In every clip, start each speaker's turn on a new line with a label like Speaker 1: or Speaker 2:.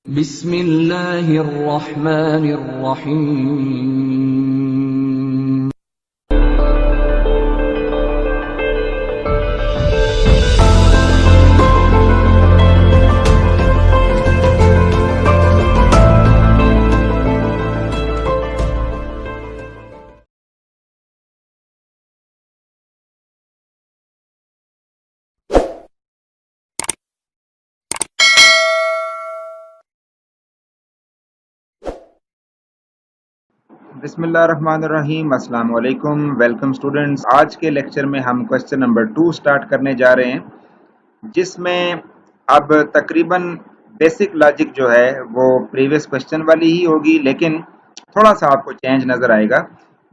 Speaker 1: बिस्मिल्लाहिर्रहमानिर्रहीम।
Speaker 2: बिस्मिल्लाहिर्रहमानिर्रहीम। अस्सलाम वालेकुम। Welcome students. आज के लेक्चर में हम क्वेश्चन नंबर 2 स्टार्ट करने जा रहे हैं, जिसमें अब तकरीबन बेसिक लॉजिक जो है वो प्रीवियस क्वेश्चन वाली ही होगी, लेकिन थोड़ा सा आपको चेंज नज़र आएगा।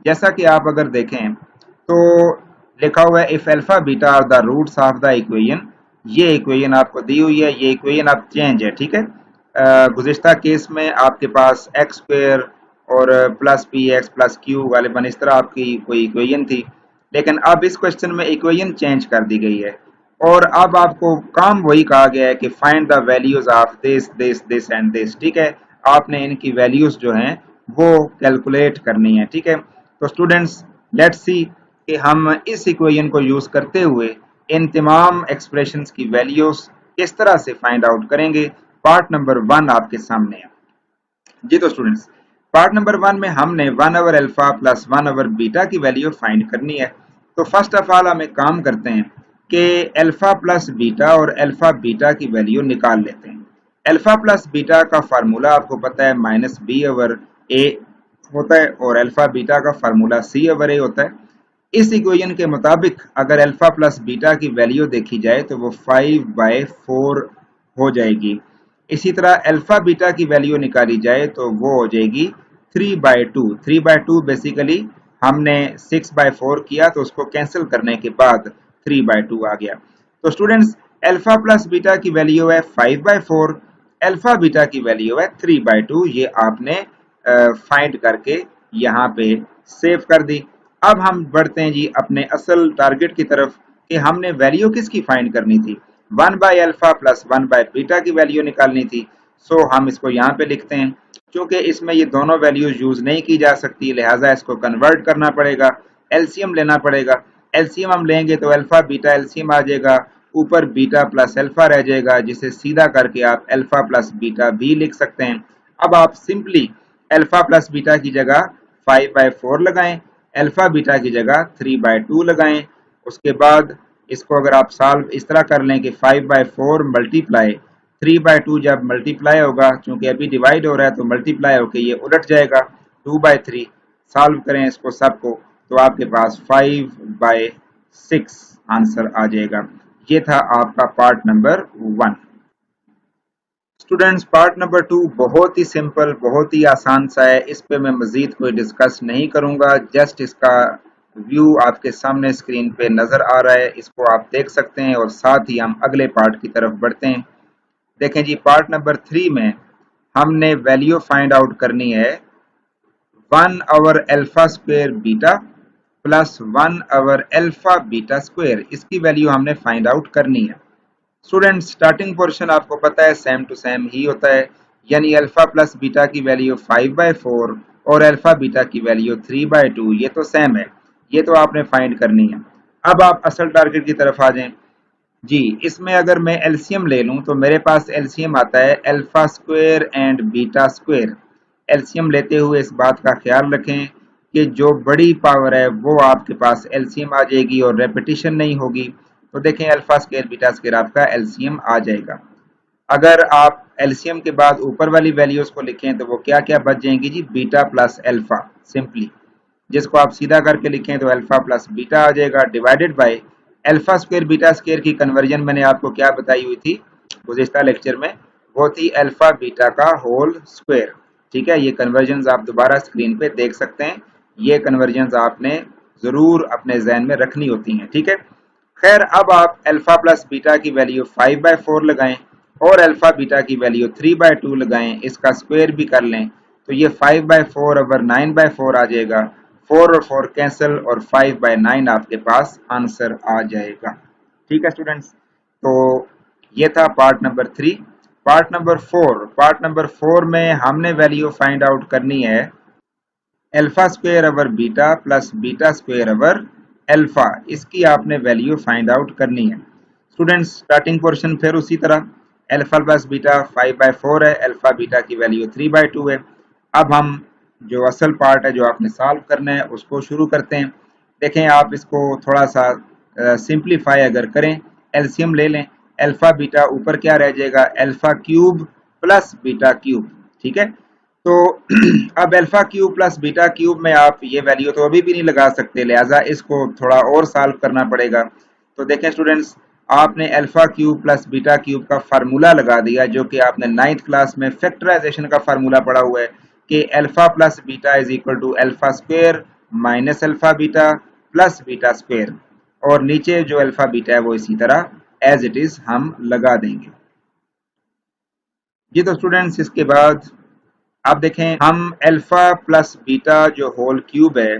Speaker 2: जैसा कि आप अगर देखें तो लिखा हुआ है if alpha beta are the roots of the equation. ये इक्वेशन आपको दी हुई है, ये इक्वेशन अब चेंज है, ठीक है। गुज़िश्ता केस में आपके पास एक्स स्क्वायर और plus P X plus Q गालिबन इस तरह आपकी कोई इक्वेशन थी, लेकिन अब इस क्वेश्चन में इक्वेशन चेंज कर दी गई है और अब आपको काम वही कहा गया है कि find the values of this this this and this, ठीक है। आपने इनकी वैल्यूज जो हैं वो कैलकुलेट करनी है, ठीक है। तो स्टूडेंट्स लेट्स सी कि हम इस इक्वेशन को यूज करते हुए इन तमाम एक्सप्रेशंस की वैल्यूज किस तरह से फाइंड आउट करेंगे। पार्ट नंबर 1 आपके सामने है जी। तो स्टूडेंट्स पार्ट नंबर 1 में हमने 1 over alpha plus 1 over beta की वैल्यू फाइंड करनी है। तो फर्स्ट ऑफ ऑल हम एक काम करते हैं कि अल्फा प्लस बीटा और अल्फा बीटा की वैल्यू निकाल लेते हैं। अल्फा प्लस बीटा का फार्मूला आपको पता है माइनस बी ओवर ए होता है और अल्फा बीटा का फार्मूला सी ओवर ए होता है। इस इक्वेशन के मुताबिक अगर अल्फा प्लस बीटा की वैल्यू देखी जाए तो वो 5/4 हो जाएगी। इसी तरह अल्फा बीटा की वैल्यू निकाली जाए तो वो हो जाएगी 3/2। 3/2 बेसिकली हमने 6/4 किया तो उसको कैंसिल करने के बाद 3/2 आ गया। तो स्टूडेंट्स अल्फा प्लस बीटा की वैल्यू है 5/4, अल्फा बीटा की वैल्यू है 3/2। ये आपने फाइंड करके यहाँ पे सेव कर दी। अब हम बढ़ते हैं जी अपने असल टारगेट की तरफ कि हमने वैल्यू किसकी फाइंड करनी थी। 1/अल्फा प्लस 1/बीटा की वैल्यू निकालनी थी। सो हम इसको यहाँ पे लिखते हैं। क्योंकि इसमें ये दोनों वैल्यूज यूज नहीं की जा सकती, लिहाजा इसको कन्वर्ट करना पड़ेगा, एलसीएम लेना पड़ेगा। एलसीएम हम लेंगे तो अल्फा बीटा एलसीएम आ जाएगा, ऊपर बीटा प्लस अल्फा रह जाएगा, जिसे सीधा करके आप अल्फा प्लस बीटा भी लिख सकते हैं। अब आप सिंपली अल्फा प्लस बीटा की जगह 5/4 लगाएं, अल्फा बीटा की जगह 3/2 लगाएं। उसके बाद इसको अगर आप सॉल्व इस तरह कर लें कि 5/4 मल्टीप्लाई 3/2 जब मल्टीप्लाई होगा, चूंकि अभी डिवाइड हो रहा है तो मल्टीप्लाई होकर ये उलट जाएगा 2/3। सॉल्व करें इसको सबको तो आपके पास 5/6 आंसर आ जाएगा। ये था आपका part number 1। Students part number 2 बहुत ही सिंपल, बहुत ही आसान सा है। इस पे मैं मजीद कोई डिस्कस नहीं करूंगा, जस्ट इसका व्यू आपके सामने स्क्रीन पे नजर आ रहा है, इसको आप देख सकते हैं और साथ ही हम अगले पार्ट की तरफ बढ़ते हैं। देखें जी पार्ट नंबर 3 में हमने वैल्यू फाइंड आउट करनी है 1 over alpha square beta plus 1 over alpha beta square. इसकी वैल्यू हमने फाइंड आउट करनी है। स्टूडेंट स्टार्टिंग पोर्शन आपको पता है सेम टू सेम ही होता है, यानी अल्फा प्लस बीटा की वैल्यू 5/4 और अल्फा बीटा की वैल्यू 3/2। ये तो सेम है, ये तो आपने फाइंड करनी है। अब आप असल टारगेट की तरफ आ जाएं जी। इसमें अगर मैं एलसीएम ले लूं तो मेरे पास एलसीएम आता है alpha square and beta square. LCM लेते हुए इस बात का ख्याल रखें कि जो बड़ी पावर है वो आपके पास एलसीएम आ जाएगी और रेपिटेशन नहीं होगी। तो देखें अल्फा स्क्वायर बीटा स्क्वायर आपका एलसीएम आ जाएगा। अगर आप एलसीएम के बाद ऊपर वाली वैल्यूज को लिखें तो वो क्या क्या बच जाएंगी जी, बीटा प्लस अल्फा। सिंपली जिसको आप सीधा करके लिखें तो अल्फा प्लस बीटा आ जाएगा, divided by alpha square beta square की कन्वर्जन मैंने आपको क्या बताई हुई थी गुज़िश्ता लेक्चर में, वो थी अल्फा बीटा का होल स्क्वायर। ठीक है, ये कन्वर्जन आप दोबारा स्क्रीन पे देख सकते हैं। ये कन्वर्जन आपने जरूर अपने जहन में रखनी होती हैं, ठीक है। खैर अब आप अल्फा प्लस बीटा की वैल्यू 5/4 लगाएं और अल्फा बीटा की वैल्यू 3/2 लगाएं, इसका स्क्वायर भी कर लें तो ये 5/4 ओवर 9/4 आ जाएगा। 4 और 4 कैंसिल और 5/9 आपके पास आंसर आ जाएगा। ठीक है स्टूडेंट्स, तो ये था part number 3। Part number four में हमने वैल्यू फाइंड आउट करनी है alpha square over beta plus beta square over alpha. इसकी आपने वैल्यू फाइंड आउट करनी है। स्टूडेंट्स स्टार्टिंग पोर्शन फिर उसी तरह, अल्फा प्लस बीटा 5/4 है, अल्फा बीटा की वैल्यू 3/2 है। अब हम जो असल पार्ट है जो आपने सॉल्व करना है उसको शुरू करते हैं। देखें आप इसको थोड़ा सा सिंप्लीफाई अगर करें, एलसीएम ले लें, अल्फा बीटा ऊपर क्या रह जाएगा, alpha cube plus beta cube. ठीक है, तो अब alpha cube plus beta cube में आप ये वैल्यू तो अभी भी नहीं लगा सकते, लिहाजा इसको थोड़ा और सॉल्व करना पड़ेगा। तो देखें स्टूडेंट्स, आपने alpha cube plus beta cube का फार्मूला लगा दिया जो कि आपने 9th क्लास में फैक्टराइजेशन का फार्मूला पढ़ा हुआ है कि alpha plus beta is equal to alpha square minus alpha beta plus beta square, और नीचे जो अल्फा बीटा है वो इसी तरह एज इट इज हम लगा देंगे। जी तो स्टूडेंट्स इसके बाद आप देखें, हम अल्फा प्लस बीटा जो होल क्यूब है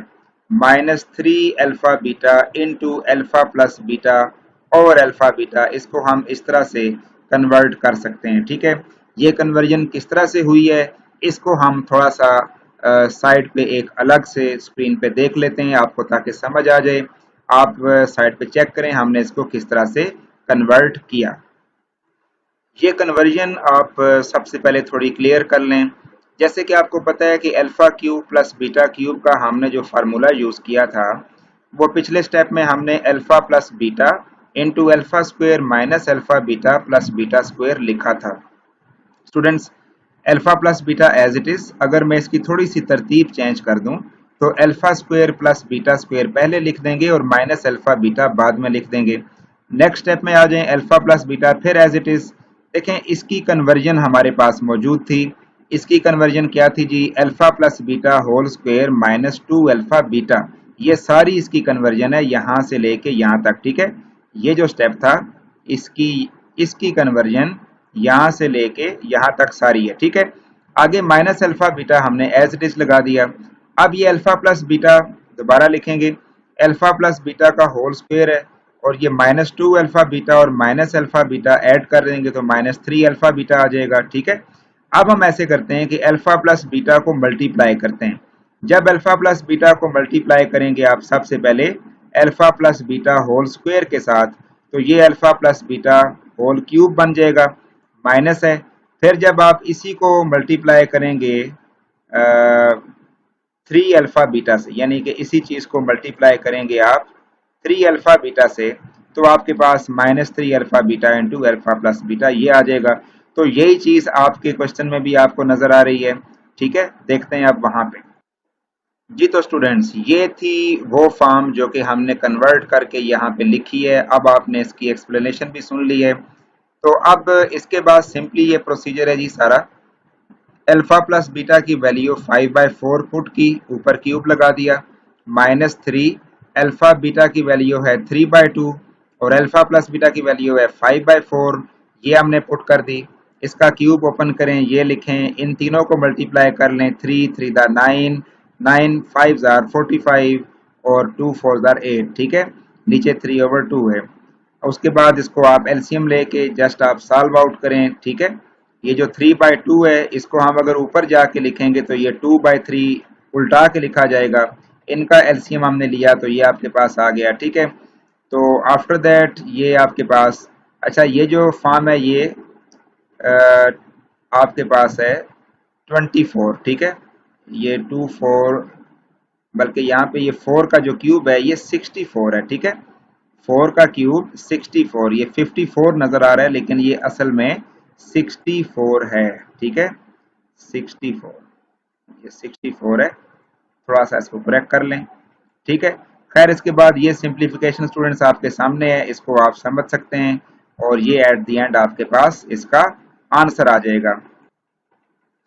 Speaker 2: -3 alpha beta into alpha plus beta over alpha beta, इसको हम इस तरह से कन्वर्ट कर सकते हैं। ठीक है, ये कन्वर्जन किस तरह से हुई है इसको हम थोड़ा सा साइड पे एक अलग से स्क्रीन पे देख लेते हैं आपको, ताकि समझ आ जाए। आप साइड पे चेक करें हमने इसको किस तरह से कन्वर्ट किया। ये कन्वर्जन आप सबसे पहले थोड़ी क्लियर कर लें। जैसे कि आपको पता है कि alpha cube plus beta cube का हमने जो फार्मूला यूज किया था वो पिछले स्टेप में हमने alpha plus beta into alpha square minus alpha beta plus beta square लिखा था। Students alpha plus beta as it is, अगर मैं इसकी थोड़ी सी तरतीब चेंज कर दूं तो alpha square plus beta square पहले लिख देंगे और माइनस अल्फा बीटा बाद में लिख देंगे। नेक्स्ट स्टेप में आ जाएं, अल्फा प्लस बीटा फिर एज इट इज। देखें इसकी कन्वर्जन हमारे पास मौजूद थी। इसकी कन्वर्जन क्या थी जी, alpha plus beta whole square -2 alpha beta. ये सारी इसकी कन्वर्जन है यहाँ से लेके यहाँ तक। ठीक है, ये जो स्टेप था इसकी इसकी कन्वर्जन यहाँ से लेके यहाँ तक सारी है। ठीक है, आगे माइनस अल्फा बीटा हमने एज इट इज लगा दिया। अब ये अल्फा प्लस बीटा दोबारा लिखेंगे, अल्फा प्लस बीटा का होल स्क्वायर है और ये -2 अल्फा बीटा और माइनस अल्फा बीटा ऐड कर देंगे तो -3 अल्फा बीटा आ जाएगा। ठीक है, अब हम ऐसे करते हैं कि अल्फा प्लस बीटा को मल्टीप्लाई करते हैं। जब अल्फा प्लस बीटा को मल्टीप्लाई करेंगे आप सबसे पहले alpha plus beta whole square के साथ, तो ये alpha plus beta whole cube बन जाएगा, माइनस है। फिर जब आप इसी को मल्टीप्लाई करेंगे 3 अल्फा बीटा से, यानी कि इसी चीज को मल्टीप्लाई करेंगे आप 3 अल्फा बीटा से, तो आपके पास -3 alpha beta into alpha plus beta ये आ जाएगा। तो यही चीज आपके क्वेश्चन में भी आपको नजर आ रही है। ठीक है, देखते हैं आप वहां पे। जी तो स्टूडेंट्स ये थी वो फॉर्म जो कि हमने कन्वर्ट करके यहाँ पे लिखी है। अब आपने इसकी एक्सप्लेनेशन भी सुन ली है, तो अब इसके बाद सिंपली ये प्रोसीजर है जी सारा। अल्फा प्लस बीटा की वैल्यू 5/4 पुट की, ऊपर क्यूब लगा दिया, -3 अल्फा बीटा की वैल्यू है 3/2 और अल्फा प्लस बीटा की वैल्यू है 5/4, ये हमने पुट कर दी। इसका क्यूब ओपन करें, ये लिखें, इन तीनों को मल्टीप्लाई कर लें, 3 3 9, 9 5 45 और 2 4 8। ठीक है, नीचे 3/2 है। उसके बाद इसको आप एलसीएम लेके जस्ट आप सॉल्व आउट करें। ठीक है, ये जो 3/2 है इसको हम अगर ऊपर जाके लिखेंगे तो ये 2/3 उल्टा के लिखा जाएगा। इनका एलसीएम हमने लिया तो ये आपके पास आ गया। ठीक है, तो आफ्टर दैट ये आपके पास, अच्छा ये जो फॉर्म है ये आपके पास है 24। ठीक है, ये 24, बल्कि यहाँ पे ये 4 का जो क्यूब है ये 64 है। ठीक है, 4 का क्यूब 64, ये 54 नजर आ रहा है लेकिन ये असल में 64 है। ठीक है, 64, ये 64 है, थोड़ा सा इसको करेक्ट कर लें। ठीक है, खैर इसके बाद ये सिंप्लीफिकेशन स्टूडेंट्स आपके सामने है, इसको आप समझ सकते हैं और ये एट द एंड आपके पास इसका आंसर आ जाएगा।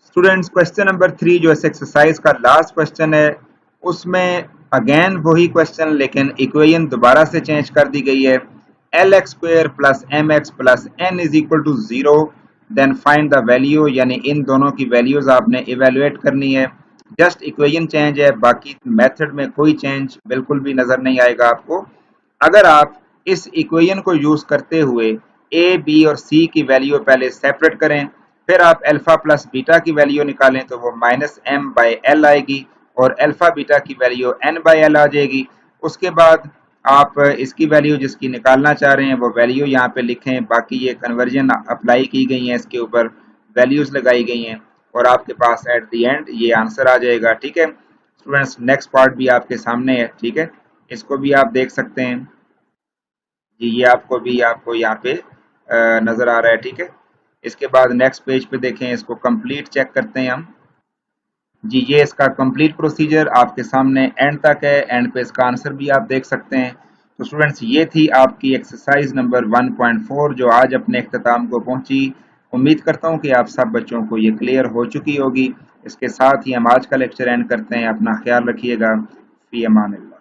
Speaker 2: स्टूडेंट्स क्वेश्चन नंबर 3 जो इस एक्सरसाइज का लास्ट क्वेश्चन है, उसमें अगेन वही क्वेश्चन लेकिन इक्वेशन दोबारा से चेंज कर दी गई है। LX² plus MX plus N is equal to 0, then find the value, यानी इन दोनों की वैल्यूज आपने इवेलुएट करनी है। जस्ट इक्वेशन चेंज है, बाकी मेथड में कोई चेंज बिल्कुल भी नजर नहीं आएगा आपको। अगर आप इस इक्वेशन को यूज करते हुए ए बी और सी की वैल्यू पहले सेपरेट करें, फिर आप अल्फा प्लस बीटा की वैल्यू निकालें तो वो माइनस एम बाई एल आएगी और अल्फा बीटा की वैल्यू एन बाई एल आ जाएगी। उसके बाद आप इसकी वैल्यू जिसकी निकालना चाह रहे हैं वो वैल्यू यहाँ पे लिखें, बाकी ये कन्वर्जन अप्लाई की गई है, इसके ऊपर वैल्यूज लगाई गई हैं और आपके पास एट द एंड ये आंसर आ जाएगा। ठीक है स्टूडेंट्स, नेक्स्ट पार्ट भी आपके सामने है। ठीक है, इसको भी आप देख सकते हैं जी, ये आपको यहाँ पे नजर आ रहा है। ठीक है, इसके बाद नेक्स्ट पेज पे देखें, इसको कंप्लीट चेक करते हैं हम जी। ये इसका कंप्लीट प्रोसीजर आपके सामने एंड तक है, एंड पे इसका आंसर भी आप देख सकते हैं। तो स्टूडेंट्स, ये थी आपकी एक्सरसाइज नंबर 1.4 जो आज अपने इख्तिताम को पहुंची। उम्मीद करता हूं कि आप सब बच्चों को ये क्लियर हो चुकी होगी। इसके साथ ही हम आज का लेक्चर एंड करते हैं। अपना ख्याल रखिएगा। फी अमान अल्लाह।